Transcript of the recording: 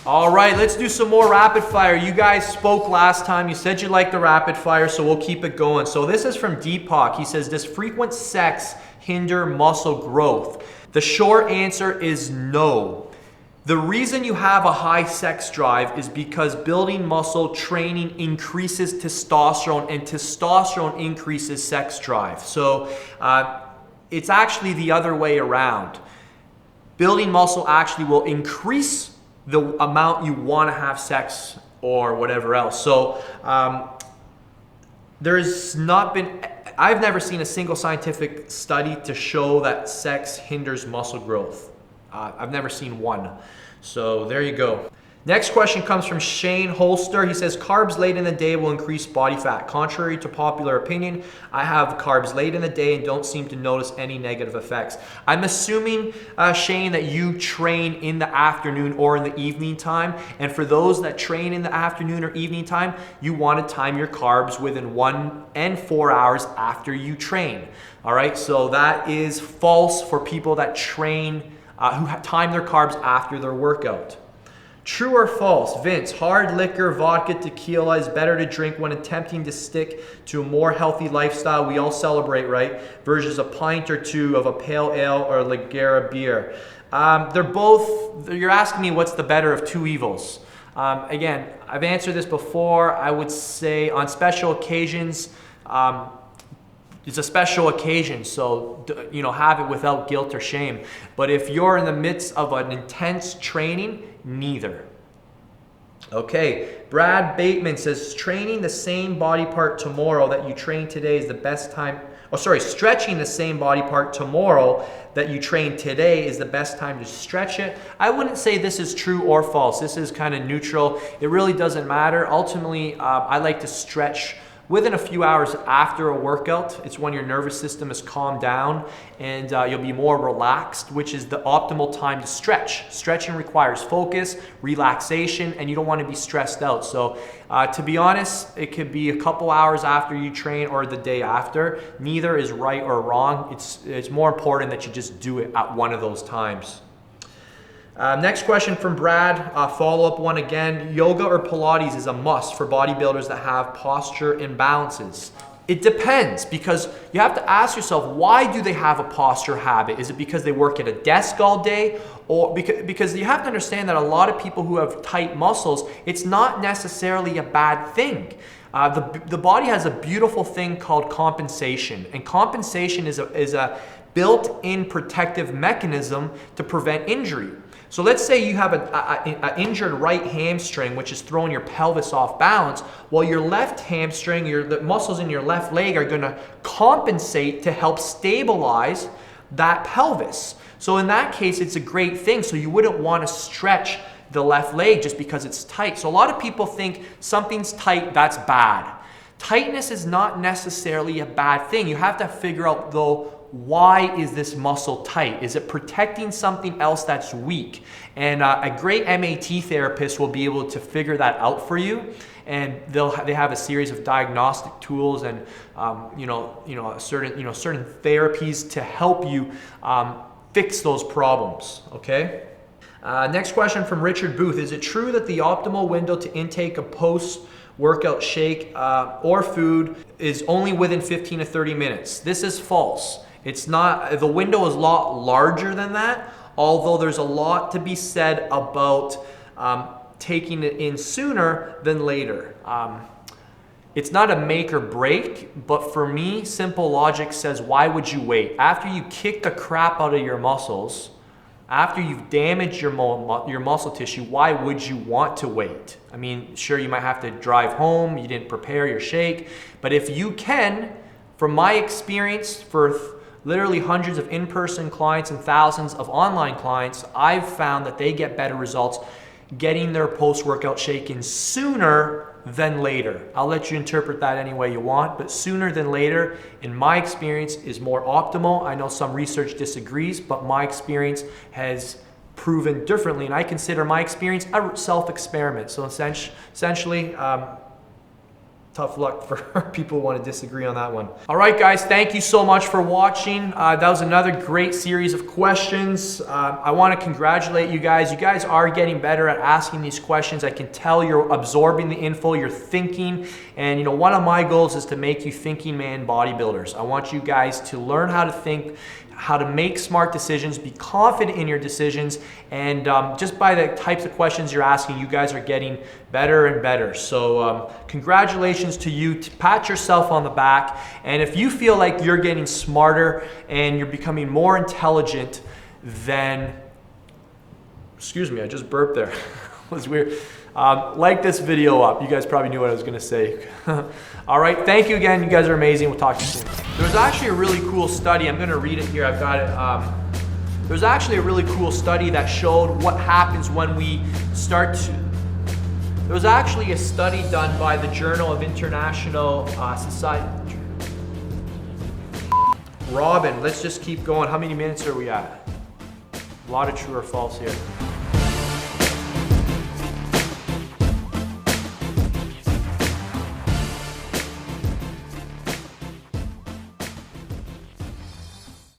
All right, let's do some more rapid fire. You guys spoke last time. You said you liked the rapid fire, so we'll keep it going. So this is from Deepak. He says, does frequent sex hinder muscle growth? The short answer is no. The reason you have a high sex drive is because building muscle training increases testosterone, and testosterone increases sex drive. So it's actually the other way around. Building muscle actually will increase the amount you want to have sex or whatever else. So I've never seen a single scientific study to show that sex hinders muscle growth. I've never seen one. So there you go. Next question comes from Shane Holster. He says, carbs late in the day will increase body fat. Contrary to popular opinion, I have carbs late in the day and don't seem to notice any negative effects. I'm assuming, Shane, that you train in the afternoon or in the evening time. And for those that train in the afternoon or evening time, you want to time your carbs within 1 and 4 hours after you train. All right, so that is false for people that train, who time their carbs after their workout. True or false? Vince, hard liquor, vodka, tequila is better to drink when attempting to stick to a more healthy lifestyle we all celebrate, right? Versus a pint or two of a pale ale or Lagera beer. You're asking me what's the better of two evils. Again, I've answered this before. I would say on special occasions, it's a special occasion, so have it without guilt or shame. But if you're in the midst of an intense training, neither. Okay, Brad Bateman says, training the same body part tomorrow that you train today is the best time. Stretching the same body part tomorrow that you train today is the best time to stretch it. I wouldn't say this is true or false. This is kind of neutral. It really doesn't matter. Ultimately, I like to stretch within a few hours after a workout. It's when your nervous system is calmed down and you'll be more relaxed, which is the optimal time to stretch. Stretching requires focus, relaxation, and you don't want to be stressed out. So to be honest, it could be a couple hours after you train or the day after. Neither is right or wrong. It's more important that you just do it at one of those times. Next question from Brad, follow-up one again. Yoga or Pilates is a must for bodybuilders that have posture imbalances. It depends, because you have to ask yourself, why do they have a posture habit? Is it because they work at a desk all day? Or because you have to understand that a lot of people who have tight muscles, it's not necessarily a bad thing. The body has a beautiful thing called compensation, and compensation is a built-in protective mechanism to prevent injury. So let's say you have an injured right hamstring, which is throwing your pelvis off balance. Well, your left hamstring, the muscles in your left leg are going to compensate to help stabilize that pelvis. So in that case, it's a great thing. So you wouldn't want to stretch the left leg just because it's tight. So a lot of people think something's tight, that's bad. Tightness is not necessarily a bad thing. You have to figure out, though, why is this muscle tight? Is it protecting something else that's weak? And a great MAT therapist will be able to figure that out for you. And they have a series of diagnostic tools and certain therapies to help you fix those problems. Okay. Next question from Richard Booth: is it true that the optimal window to intake a post-workout shake or food is only within 15 to 30 minutes? This is false. It's not. The window is a lot larger than that, although there's a lot to be said about taking it in sooner than later. It's not a make or break, but for me, simple logic says, why would you wait? After you kick the crap out of your muscles, after you've damaged your muscle tissue, why would you want to wait? I mean, sure, you might have to drive home, you didn't prepare your shake, but if you can, from my experience, for literally hundreds of in-person clients and thousands of online clients, I've found that they get better results getting their post-workout shake in sooner than later. I'll let you interpret that any way you want, but sooner than later, in my experience, is more optimal. I know some research disagrees, but my experience has proven differently, and I consider my experience a self-experiment. So essentially, tough luck for people who want to disagree on that one. All right, guys, thank you so much for watching. That was another great series of questions. I want to congratulate you guys. You guys are getting better at asking these questions. I can tell you're absorbing the info, you're thinking, and you know, one of my goals is to make you thinking man bodybuilders. I want you guys to learn how to think, how to make smart decisions, be confident in your decisions, and just by the types of questions you're asking, you guys are getting better and better. So congratulations to you. Pat yourself on the back, and if you feel like you're getting smarter and you're becoming more intelligent, then, excuse me, I just burped there. It was weird. Like this video up. You guys probably knew what I was gonna say. All right, thank you again. You guys are amazing. We'll talk to you soon. There was actually a really cool study. I'm gonna read it here. I've got it. There's actually a really cool study that showed what happens when we start to. There was actually a study done by the Journal of International Society. Robin, let's just keep going. How many minutes are we at? A lot of true or false here.